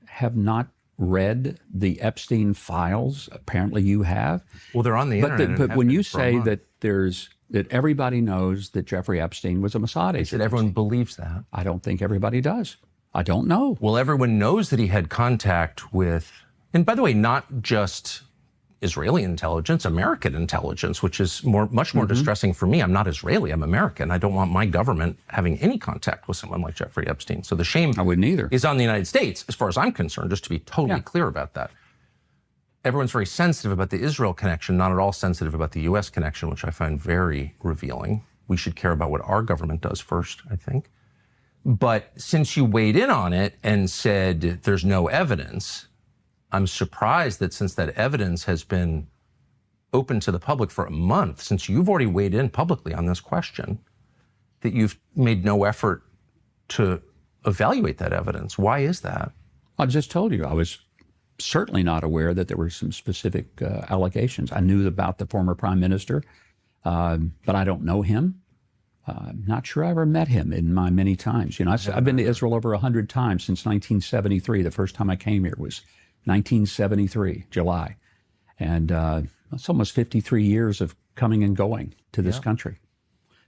have not read the Epstein files. Apparently you have. Well, they're on the internet. But when you say that that everybody knows that Jeffrey Epstein was a Mossad agent. That everyone believes that. I don't think everybody does. I don't know. Well, everyone knows that he had contact with, and by the way, not just Israeli intelligence, American intelligence, which is much more distressing for me. I'm not Israeli, I'm American. I don't want my government having any contact with someone like Jeffrey Epstein. So the shame I wouldn't either. is on the United States, as far as I'm concerned, just to be totally clear about that. Everyone's very sensitive about the Israel connection, not at all sensitive about the U.S. connection, which I find very revealing. We should care about what our government does first, I think. But since you weighed in on it and said there's no evidence, I'm surprised that since that evidence has been open to the public for a month, since you've already weighed in publicly on this question, that you've made no effort to evaluate that evidence. Why is that? I just told you, I was certainly not aware that there were some specific allegations. I knew about the former prime minister, but I don't know him. I'm not sure I ever met him in my many times. You know, I've been to Israel over 100 times since 1973. The first time I came here was 1973, July. And it's almost 53 years of coming and going to this country.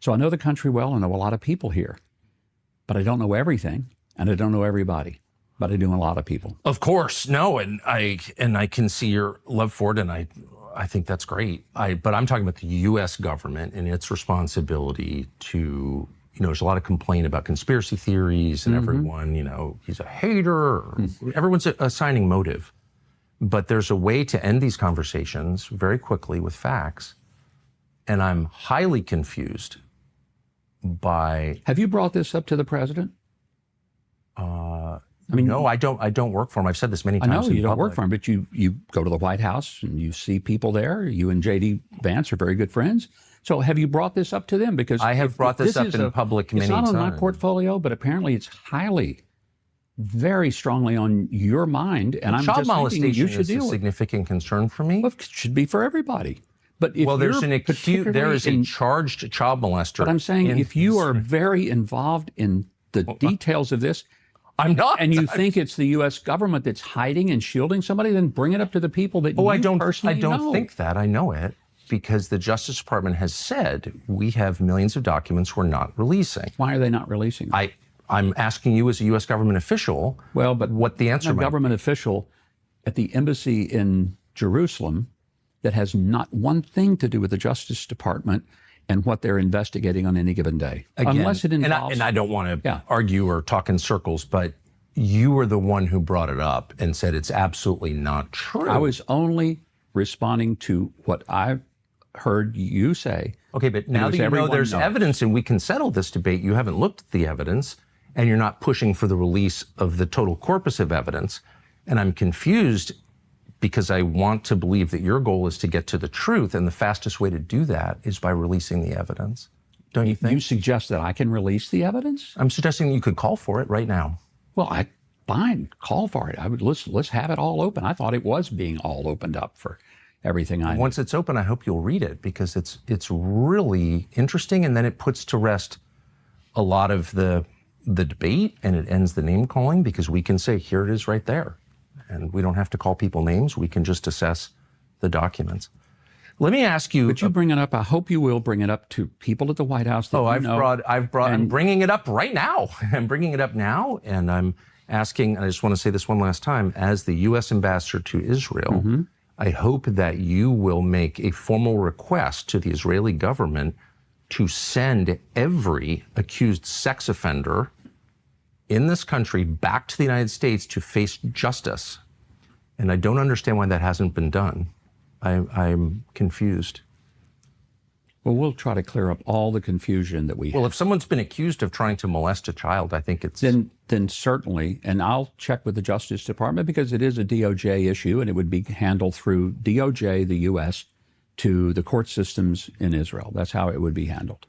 So I know the country well. I know a lot of people here, but I don't know everything and I don't know everybody, but I do a lot of people. Of course, no, and I can see your love for it, and I think that's great. But I'm talking about the U.S. government and its responsibility to, you know, there's a lot of complaint about conspiracy theories and everyone, you know, he's a hater. Everyone's assigning motive. But there's a way to end these conversations very quickly with facts. And I'm highly confused by... Have you brought this up to the president? I mean, no, I don't work for him. I've said this many times. I know you don't public. work for him, but you go to the White House and you see people there. You and J.D. Vance are very good friends. So have you brought this up to them? Because I have brought this up in public many times. It's not on my portfolio, but apparently it's very strongly on your mind. And I'm child just thinking you should molestation deal is a with it. significant concern for me. Well, it should be for everybody. But if Well, you're there is a charged child molester. But I'm saying if you are very involved in the details of this, I'm not. and you think it's the U.S. government that's hiding and shielding somebody, then bring it up to the people that you personally know. I don't think that. I know it because the Justice Department has said we have millions of documents we're not releasing. Why are they not releasing them? I'm asking you as a U.S. government official. Well, but what the answer a might be. Government official at the embassy in Jerusalem that has not one thing to do with the Justice Department and what they're investigating on any given day. Again, unless it involves... And I don't want to argue or talk in circles, but you were the one who brought it up and said it's absolutely not true. I was only responding to what I heard you say. Okay, but now that you know there's evidence and we can settle this debate, you haven't looked at the evidence and you're not pushing for the release of the total corpus of evidence. And I'm confused because I want to believe that your goal is to get to the truth, and the fastest way to do that is by releasing the evidence. Don't you think? You suggest that I can release the evidence? I'm suggesting that you could call for it right now. Well, fine, call for it. Let's have it all open. I thought it was being all opened up for everything I know. Once it's open, I hope you'll read it because it's really interesting, and then it puts to rest a lot of the debate, and it ends the name calling because we can say, here it is right there. And we don't have to call people names. We can just assess the documents. Let me ask you. But you bring it up. I hope you will bring it up to people at the White House. That I'm bringing it up right now. I'm bringing it up now. And I'm asking, I just want to say this one last time, as the U.S. ambassador to Israel, I hope that you will make a formal request to the Israeli government to send every accused sex offender in this country back to the United States to face justice. And I don't understand why that hasn't been done. I'm confused. Well, we'll try to clear up all the confusion that we have. Well, if someone's been accused of trying to molest a child, I think it's... Then certainly, and I'll check with the Justice Department because it is a DOJ issue and it would be handled through DOJ, the U.S., to the court systems in Israel. That's how it would be handled.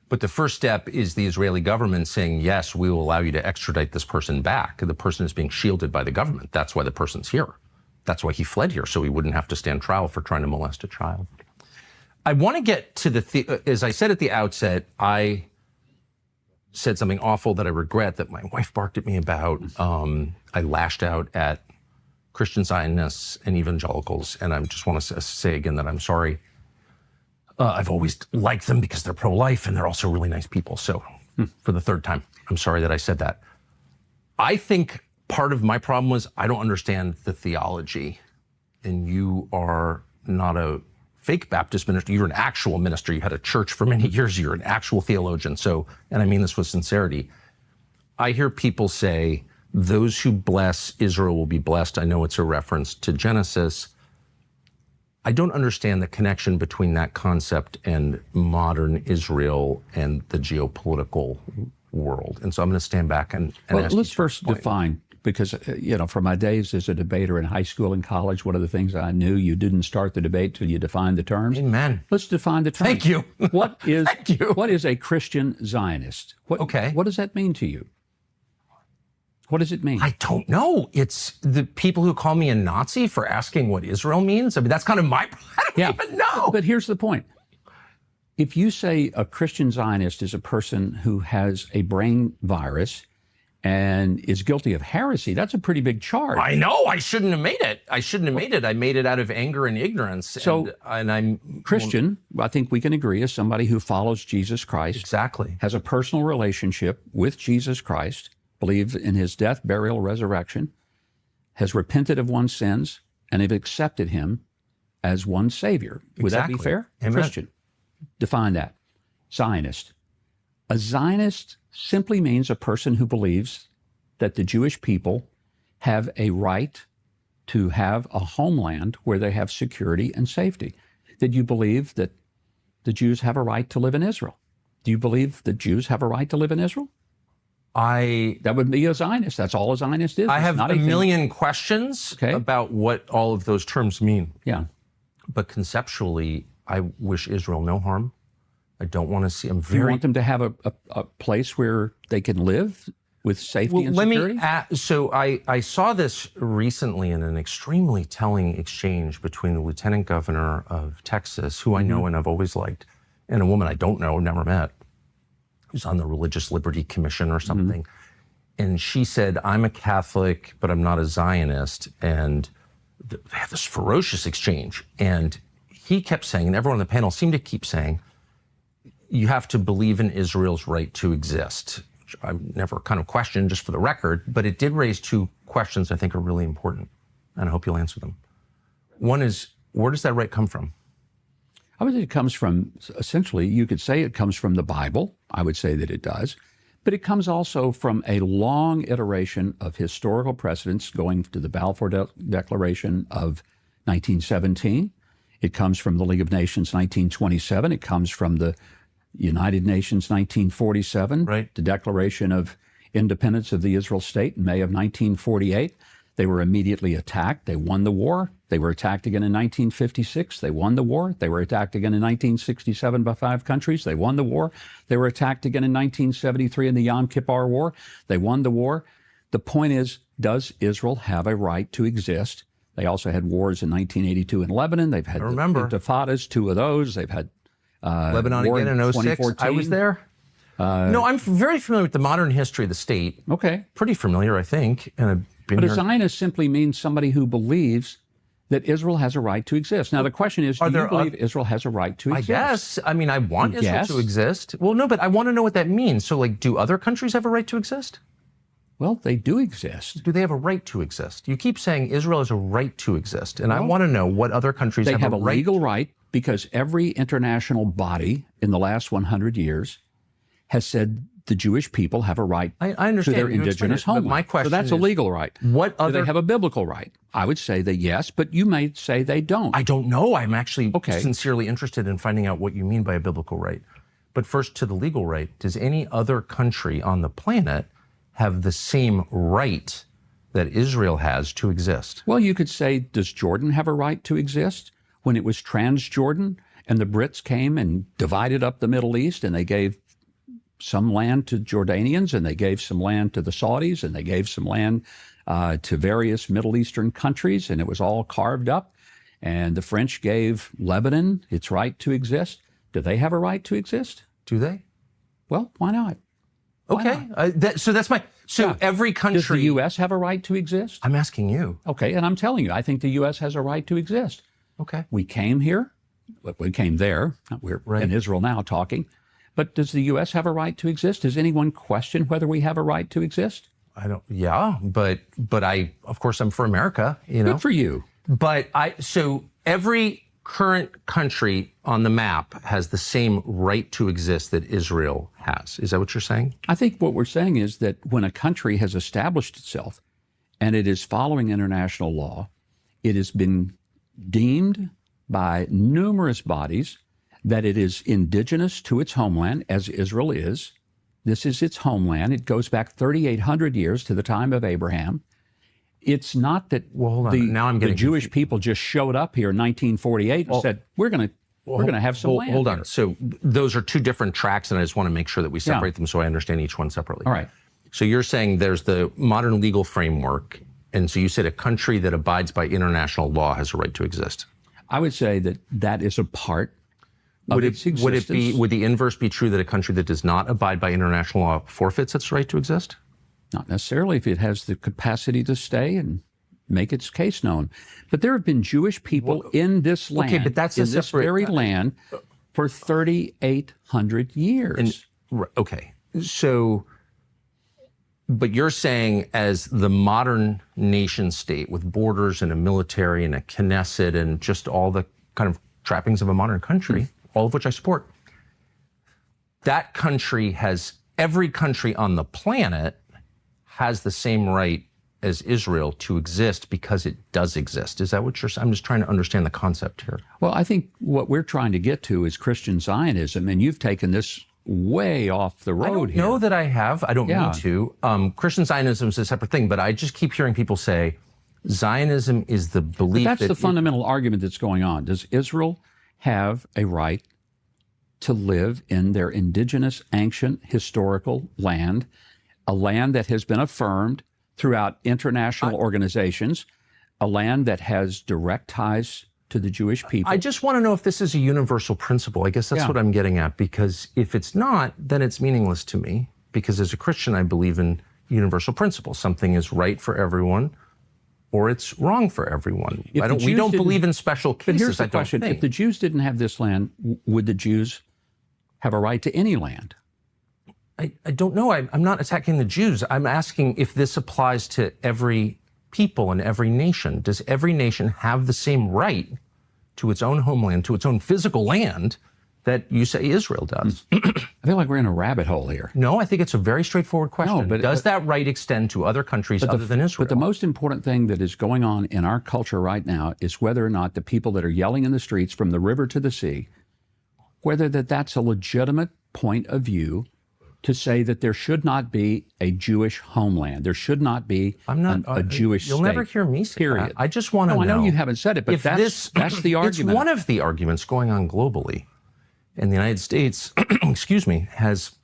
But the first step is the Israeli government saying, yes, we will allow you to extradite this person back. The person is being shielded by the government. That's why the person's here. That's why he fled here, so he wouldn't have to stand trial for trying to molest a child. I want to get to as I said at the outset, I said something awful that I regret that my wife barked at me about. I lashed out at Christian Zionists and evangelicals, and I just want to say again that I'm sorry. I've always liked them because they're pro-life and they're also really nice people. So for the third time, I'm sorry that I said that. I think part of my problem was I don't understand the theology, and you are not a fake Baptist minister. You're an actual minister. You had a church for many years. You're an actual theologian. So, and I mean this with sincerity, I hear people say, those who bless Israel will be blessed. I know it's a reference to Genesis. I don't understand the connection between that concept and modern Israel and the geopolitical world. And so I'm going to stand back and well, ask let's first define, because, from my days as a debater in high school and college, one of the things I knew, you didn't start the debate till you defined the terms. Amen. Let's define the terms. Thank you. What is, Thank you. What is a Christian Zionist? Okay. What does that mean to you? What does it mean? I don't know. It's the people who call me a Nazi for asking what Israel means. I mean, that's kind of my, I don't even know. But here's the point. If you say a Christian Zionist is a person who has a brain virus and is guilty of heresy, that's a pretty big charge. I know. I shouldn't have made it. I made it out of anger and ignorance. So, and I'm Christian, I think we can agree, is somebody who follows Jesus Christ. Exactly. Has a personal relationship with Jesus Christ, believes in his death, burial, resurrection, has repented of one's sins, and have accepted him as one's Savior. Would that be fair? Amen. Christian. Define that. Zionist. A Zionist simply means a person who believes that the Jewish people have a right to have a homeland where they have security and safety. Did you believe that the Jews have a right to live in Israel? Do you believe that Jews have a right to live in Israel? That would be a Zionist. That's all a Zionist is. I have a million questions about what all of those terms mean. Yeah. But conceptually, I wish Israel no harm. I don't want to see them Do you want them to have a place where they can live with safety and security? So I saw this recently in an extremely telling exchange between the lieutenant governor of Texas, who I know and I've always liked, and a woman I don't know, never met, who's on the Religious Liberty Commission or something. And she said, I'm a Catholic, but I'm not a Zionist. And they have this ferocious exchange. And he kept saying, and everyone on the panel seemed to keep saying, you have to believe in Israel's right to exist, which I've never kind of questioned, just for the record, but it did raise two questions I think are really important, and I hope you'll answer them. One is, where does that right come from? I would say it comes from, essentially, you could say it comes from the Bible. I would say that it does. But it comes also from a long iteration of historical precedents going to the Balfour Declaration of 1917. It comes from the League of Nations 1927. It comes from the United Nations 1947, the Declaration of Independence of the Israel State in May of 1948. They were immediately attacked. They won the war. They were attacked again in 1956. They won the war. They were attacked again in 1967 by 5 countries. They won the war. They were attacked again in 1973 in the Yom Kippur War. They won the war. The point is, does Israel have a right to exist? They also had wars in 1982 in Lebanon. They've had the intifadas, 2 of those. They've had Lebanon again in 06. I was there. No, I'm very familiar with the modern history of the state. Okay. Pretty familiar, I think. And I've been But here. a Zionist simply means somebody who believes that Israel has a right to exist. Now, the question is, do you believe Israel has a right to exist? I guess. I mean, I want Israel to exist. Well, no, but I want to know what that means. So, like, do other countries have a right to exist? Well, they do exist. Do they have a right to exist? You keep saying Israel has a right to exist, and I want to know what other countries have a right. They have a legal right, because every international body in the last 100 years has said the Jewish people have a right to their indigenous homeland. My question so that's a legal right. What other? Do they have a biblical right? I would say that yes, but you may say they don't. I don't know. I'm actually sincerely interested in finding out what you mean by a biblical right. But first, to the legal right, does any other country on the planet have the same right that Israel has to exist? Well, you could say, does Jordan have a right to exist? When it was Transjordan and the Brits came and divided up the Middle East, and they gave some land to Jordanians, and they gave some land to the Saudis, and they gave some land to various Middle Eastern countries, and it was all carved up. And the French gave Lebanon its right to exist. Do they have a right to exist? Do they? Well, why not? Okay. Every country. Does the U.S. have a right to exist? I'm asking you. Okay, and I'm telling you, I think the U.S. has a right to exist. Okay. We came here. We came there. We're in Israel now talking. But does the U.S. have a right to exist? Does anyone question whether we have a right to exist? I don't. Yeah, but of course I'm for America. You know, Good for you. But so every current country on the map has the same right to exist that Israel has. Is that what you're saying? I think what we're saying is that when a country has established itself and it is following international law, it has been deemed by numerous bodies that it is indigenous to its homeland, as Israel is. This is its homeland. It goes back 3,800 years to the time of Abraham. It's not that hold on. Now I'm getting the Jewish people just showed up here in 1948 and said, we're going to have some land. Hold on. So those are two different tracks, and I just want to make sure that we separate them so I understand each one separately. All right. So you're saying there's the modern legal framework, and so you said a country that abides by international law has a right to exist. I would say that is a part of its existence. Would the inverse be true that a country that does not abide by international law forfeits its right to exist? Not necessarily if it has the capacity to stay and make its case known. But there have been Jewish people in this land, okay, but that's in this very land, for 3,800 years. Okay. So, but you're saying as the modern nation state with borders and a military and a Knesset and just all the kind of trappings of a modern country, all of which I support, that country has, every country on the planet has the same right as Israel to exist because it does exist. Is that what you're saying? I'm just trying to understand the concept here. Well, I think what we're trying to get to is Christian Zionism, and you've taken this way off the road here. I don't know that I have. I don't mean to. Christian Zionism is a separate thing, but I just keep hearing people say Zionism is the belief but that's the fundamental argument that's going on. Does Israel have a right to live in their indigenous, ancient, historical land, a land that has been affirmed throughout international organizations, a land that has direct ties to the Jewish people? I just want to know if this is a universal principle. I guess that's what I'm getting at, because if it's not, then it's meaningless to me, because as a Christian, I believe in universal principles. Something is right for everyone or it's wrong for everyone. We don't believe in special cases. But here's the question. If the Jews didn't have this land, would the Jews have a right to any land? I don't know. I'm not attacking the Jews. I'm asking if this applies to every people in every nation. Does every nation have the same right to its own homeland, to its own physical land that you say Israel does? I feel like we're in a rabbit hole here. No, I think it's a very straightforward question. No, but does that right extend to other countries other than Israel? But the most important thing that is going on in our culture right now is whether or not the people that are yelling in the streets from the river to the sea, whether that's a legitimate point of view to say that there should not be a Jewish homeland. There should not be a Jewish You'll state. never hear me say period. that. I just want to know. I know you haven't said it, but that's the argument. It's one of the arguments going on globally. And the United States, excuse me, has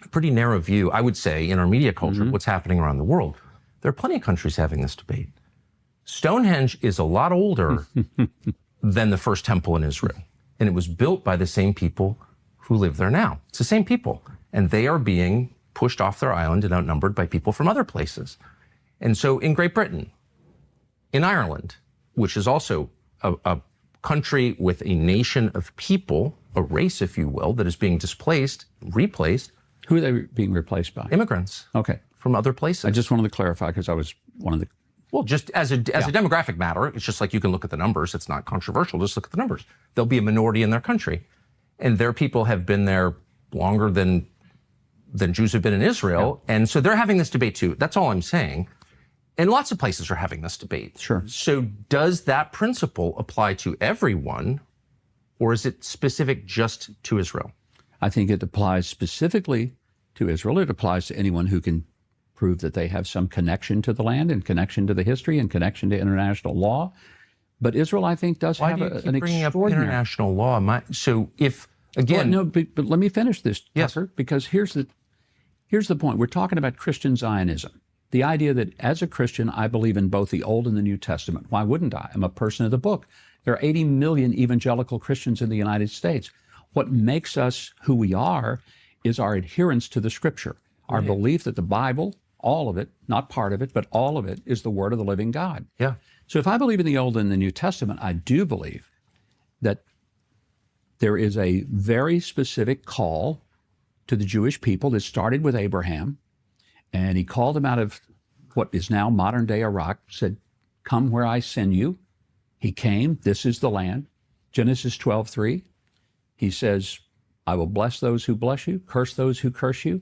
a pretty narrow view, I would say, in our media culture, of what's happening around the world. There are plenty of countries having this debate. Stonehenge is a lot older than the first temple in Israel. And it was built by the same people who live there now. It's the same people. And they are being pushed off their island and outnumbered by people from other places. And so in Great Britain, in Ireland, which is also a country with a nation of people, a race, if you will, that is being displaced, replaced. Who are they being replaced by? Immigrants. Okay. From other places. I just wanted to clarify because I was one of the... Well, just as a demographic matter, it's just like you can look at the numbers. It's not controversial. Just look at the numbers. There'll be a minority in their country. And their people have been there longer than Jews have been in Israel. Yeah. And so they're having this debate too. That's all I'm saying. And lots of places are having this debate. Sure. So does that principle apply to everyone, or is it specific just to Israel? I think it applies specifically to Israel. It applies to anyone who can prove that they have some connection to the land and connection to the history and connection to international law. But Israel, I think, does have an extraordinary... bringing up international law? So if, again... Well, no, but let me finish this, yes. Tucker, because here's the point. We're talking about Christian Zionism. The idea that as a Christian, I believe in both the Old and the New Testament. Why wouldn't I? I'm a person of the book. There are 80 million evangelical Christians in the United States. What makes us who we are is our adherence to the Scripture, our belief that the Bible, all of it, not part of it, but all of it, is the Word of the living God. Yeah. So if I believe in the Old and the New Testament, I do believe that there is a very specific call to the Jewish people that started with Abraham And he called him out of what is now modern day Iraq, said, come where I send you. He came. This is the land. Genesis 12:3. He says, I will bless those who bless you, curse those who curse you.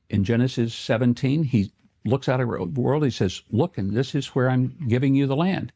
In Genesis 17, he looks out at the world. He says, look, and this is where I'm giving you the land.